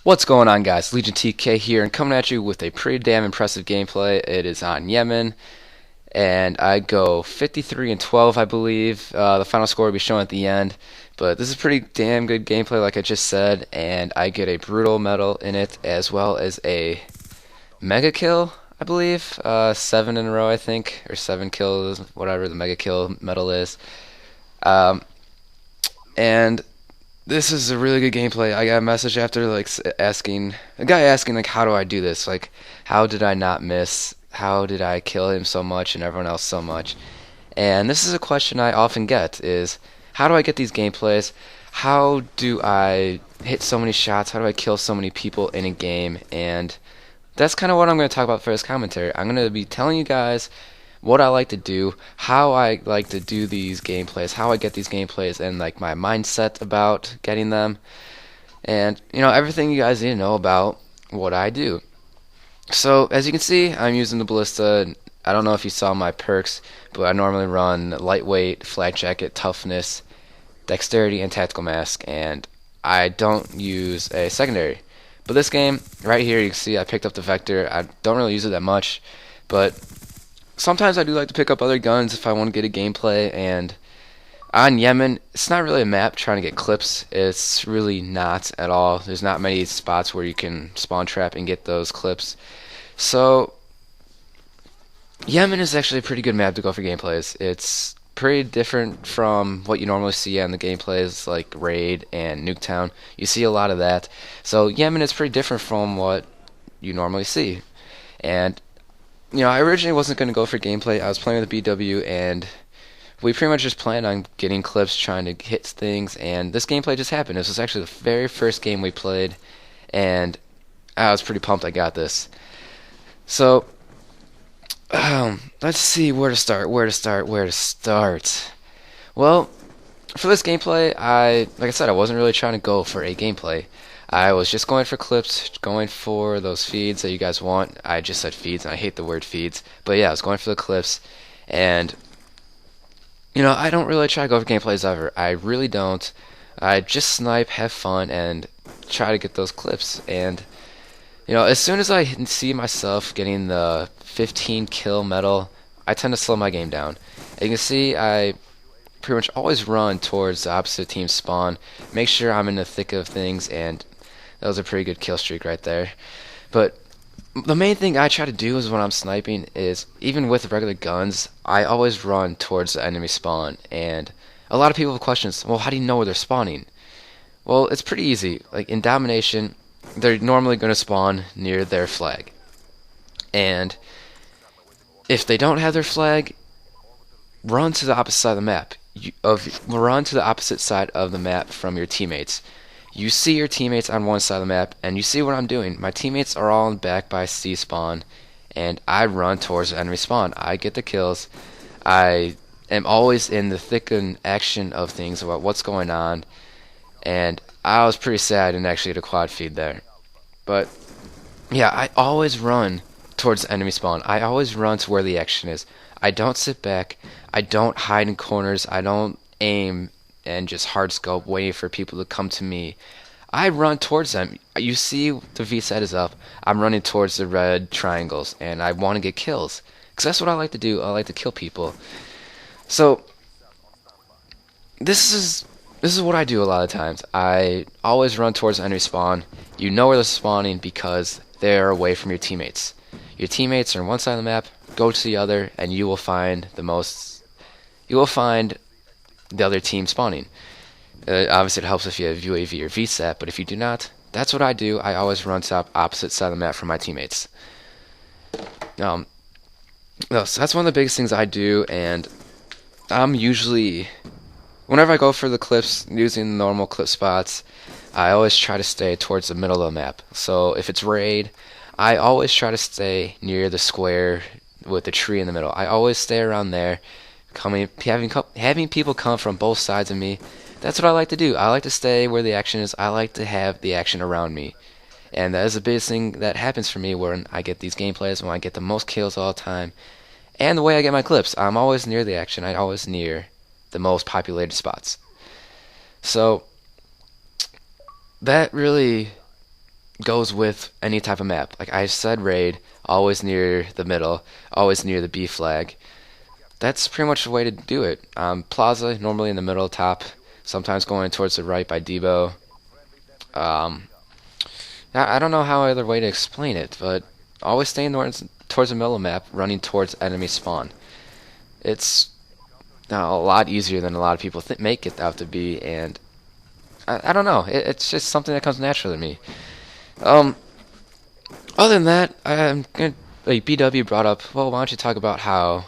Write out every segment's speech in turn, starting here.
What's going on, guys? Legion TK here, and coming at you with a pretty damn impressive gameplay. It is on Yemen, and I go 53 and 12, I believe. The final score will be shown at the end, but this is pretty damn good gameplay, like I just said, and I get a brutal medal in it, as well as a mega kill, I believe. 7 in a row, I think, or 7 kills, whatever the mega kill medal is. Um, and this is a really good gameplay. I got a message after asking a guy asking how do I do this? Like how did I not miss? How did I kill him so much and everyone else so much? And this is a question I often get is how do I get these gameplays? How do I hit so many shots? How do I kill so many people in a game? And that's kind of what I'm going to talk about for this commentary. I'm going to be telling you guys what I like to do, how I like to do these gameplays, how I get these gameplays, and like my mindset about getting them, and everything you guys need to know about what I do. So as you can see, I'm using the ballista. I don't know if you saw my perks, but I normally run lightweight, flak jacket, toughness, dexterity, and tactical mask, and I don't use a secondary. But this game right here, you can see I picked up the vector. I don't really use it that much, but sometimes I do like to pick up other guns if I want to get a gameplay. And on Yemen, it's not really a map trying to get clips. It's really not at all. There's not many spots where you can spawn trap and get those clips. So Yemen is actually a pretty good map to go for gameplays. It's pretty different from what you normally see on the gameplays like Raid and Nuketown. You see a lot of that. So Yemen is pretty different from what you normally see. And I originally wasn't going to go for gameplay. I was playing with BW, and we pretty much just planned on getting clips, trying to hit things, and this gameplay just happened. This was actually the very first game we played, and I was pretty pumped I got this. So, let's see where to start. Well, for this gameplay, like I said, I wasn't really trying to go for a gameplay. I was just going for clips, going for those feeds that you guys want. I just said feeds, and I hate the word feeds. But yeah, I was going for the clips. And, I don't really try to go for gameplays ever. I really don't. I just snipe, have fun, and try to get those clips. And, as soon as I see myself getting the 15 kill medal, I tend to slow my game down. And you can see I pretty much always run towards the opposite team's spawn, make sure I'm in the thick of things, and that was a pretty good kill streak right there. But the main thing I try to do is when I'm sniping is, even with regular guns, I always run towards the enemy spawn. And a lot of people have questions, well, how do you know where they're spawning? Well, it's pretty easy. Like in Domination, they're normally going to spawn near their flag. And if they don't have their flag, run to the opposite side of the map. Run to the opposite side of the map from your teammates. You see your teammates on one side of the map, and you see what I'm doing. My teammates are all back by C spawn, and I run towards the enemy spawn. I get the kills. I am always in the thick and action of things about what's going on, and I was pretty sad I didn't actually get a quad feed there. But yeah, I always run towards the enemy spawn. I always run to where the action is. I don't sit back. I don't hide in corners. I don't aim and just hard scope waiting for people to come to me. I run towards them. You see the VSAT is up. I'm running towards the red triangles, and I want to get kills. Because that's what I like to do. I like to kill people. So, this is what I do a lot of times. I always run towards the enemy spawn. You know where they're spawning because they're away from your teammates. Your teammates are on one side of the map, go to the other, and you will find the other team spawning. Obviously, it helps if you have UAV or VSAT, but if you do not, that's what I do. I always run to the opposite side of the map from my teammates. So that's one of the biggest things I do, and I'm usually, whenever I go for the clips, using the normal clip spots, I always try to stay towards the middle of the map. So if it's raid, I always try to stay near the square with the tree in the middle. I always stay around there, having people come from both sides of me. That's what I like to do. I like to stay where the action is. I like to have the action around me. And that is the biggest thing that happens for me when I get these gameplays, when I get the most kills all the time. And the way I get my clips, I'm always near the action. I'm always near the most populated spots. So that really goes with any type of map. Like I said, raid, always near the middle, always near the B flag. That's pretty much the way to do it. Plaza, normally in the middle, top, sometimes going towards the right by Debo. Um, I don't know how other way to explain it, but always staying towards the middle map, running towards enemy spawn. It's a lot easier than a lot of people make it out to be, and I don't know. It's just something that comes naturally to me. Um, Other than that, like BW brought up. Well, why don't you talk about how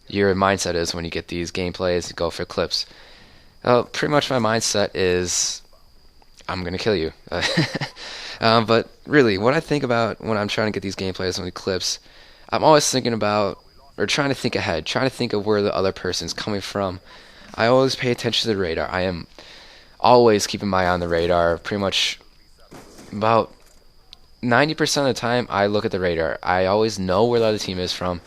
your mindset is when you get these gameplays, go for clips? Pretty much my mindset is I'm gonna kill you. But really, what I think about when I'm trying to get these gameplays and the clips, I'm always thinking about or trying to think ahead, trying to think of where the other person's coming from. I always pay attention to the radar. I am always keeping my eye on the radar. Pretty much about 90% of the time, I look at the radar. I always know where the other team is from,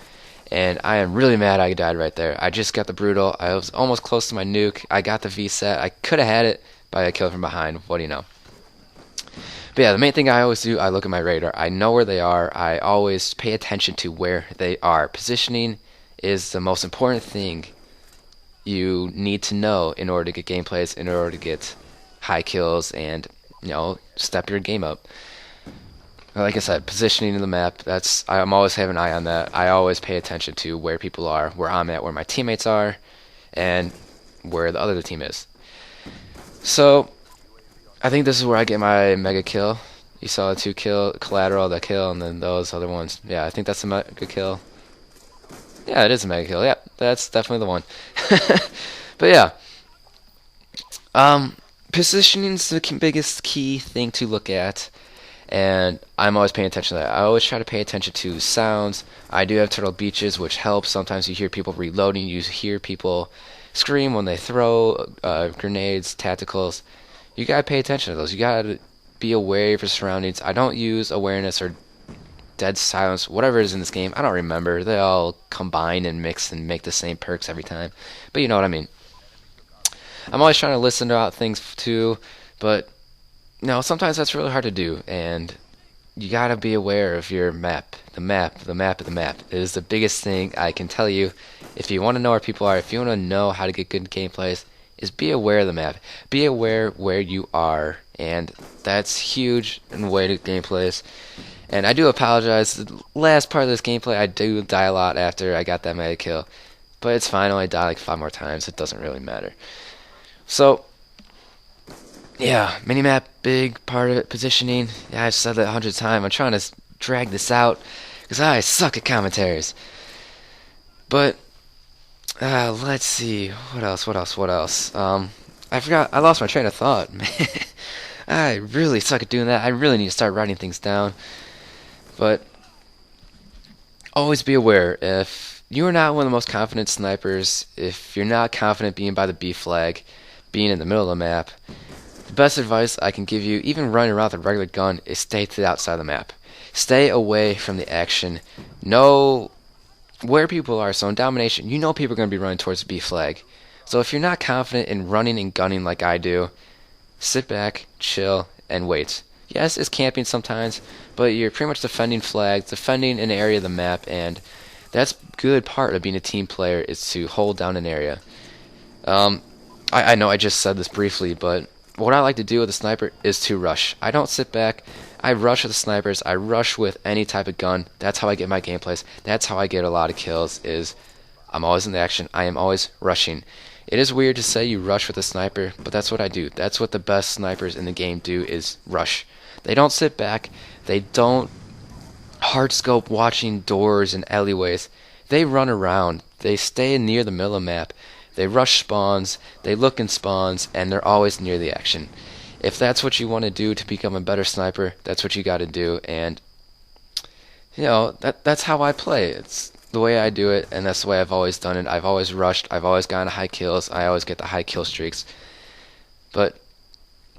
and I am really mad I died right there. I just got the brutal. I was almost close to my nuke. I got the V set. I could have had it, but I killed from behind. What do you know? But yeah, the main thing I always do, I look at my radar. I know where they are. I always pay attention to where they are. Positioning is the most important thing you need to know in order to get gameplays, in order to get high kills, and step your game up. Like I said, positioning in the map, I'm always having an eye on that. I always pay attention to where people are, where I'm at, where my teammates are, and where the other team is. So, I think this is where I get my mega kill. You saw the 2 kill, collateral, the kill, and then those other ones. Yeah, I think that's a mega kill. Yeah, it is a mega kill. Yeah, that's definitely the one. But yeah, positioning is the biggest key thing to look at. And I'm always paying attention to that. I always try to pay attention to sounds. I do have turtle beaches, which helps. Sometimes you hear people reloading. You hear people scream when they throw grenades, tacticals. You gotta pay attention to those. You gotta be aware of your surroundings. I don't use awareness or dead silence, whatever it is in this game. I don't remember. They all combine and mix and make the same perks every time. But you know what I mean. I'm always trying to listen to things too, but sometimes that's really hard to do, and you gotta be aware of your map. The map. It is the biggest thing I can tell you. If you want to know where people are, if you want to know how to get good gameplays, is be aware of the map. Be aware where you are, and that's huge in the way to gameplays. And I do apologize. The last part of this gameplay, I do die a lot after I got that mega kill, but it's fine. I only die like 5 more times. It doesn't really matter. So, yeah, minimap, big part of it. Positioning. Yeah, I've said that 100 times. I'm trying to drag this out because I suck at commentaries. But let's see. What else? I forgot. I lost my train of thought. Man, I really suck at doing that. I really need to start writing things down. But always be aware. If you are not one of the most confident snipers, if you're not confident being by the B flag, being in the middle of the map, the best advice I can give you, even running around with a regular gun, is stay to the outside of the map. Stay away from the action. Know where people are. So in domination, you know people are going to be running towards the B flag. So if you're not confident in running and gunning like I do, sit back, chill, and wait. Yes, it's camping sometimes, but you're pretty much defending flags, defending an area of the map, and that's good part of being a team player is to hold down an area. I know I just said this briefly, but what I like to do with a sniper is to rush. I don't sit back. I rush with the snipers. I rush with any type of gun. That's how I get my gameplays. That's how I get a lot of kills, is I'm always in the action. I am always rushing. It is weird to say you rush with a sniper, but that's what I do. That's what the best snipers in the game do, is rush. They don't sit back. They don't hard scope watching doors and alleyways. They run around. They stay near the middle of the map. They rush spawns. They look in spawns, and they're always near the action. If that's what you want to do to become a better sniper, that's what you got to do. And that's how I play. It's the way I do it, and that's the way I've always done it. I've always rushed. I've always gotten high kills. I always get the high kill streaks. But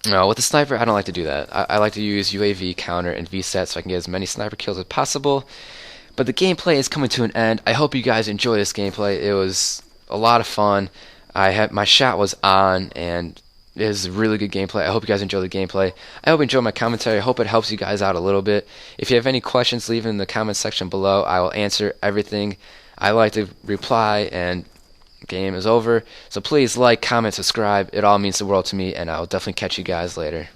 with the sniper, I don't like to do that. I like to use UAV, counter, and VSAT so I can get as many sniper kills as possible. But the gameplay is coming to an end. I hope you guys enjoy this gameplay. It was a lot of fun. My shot was on, and It is really good gameplay. I hope you guys enjoy the gameplay. I hope you enjoy my commentary. I hope it helps you guys out a little bit. If you have any questions, leave them in the comment section below. I will answer everything. I like to reply, and game is over. So please like, comment, subscribe. It all means the world to me, and I'll definitely catch you guys later.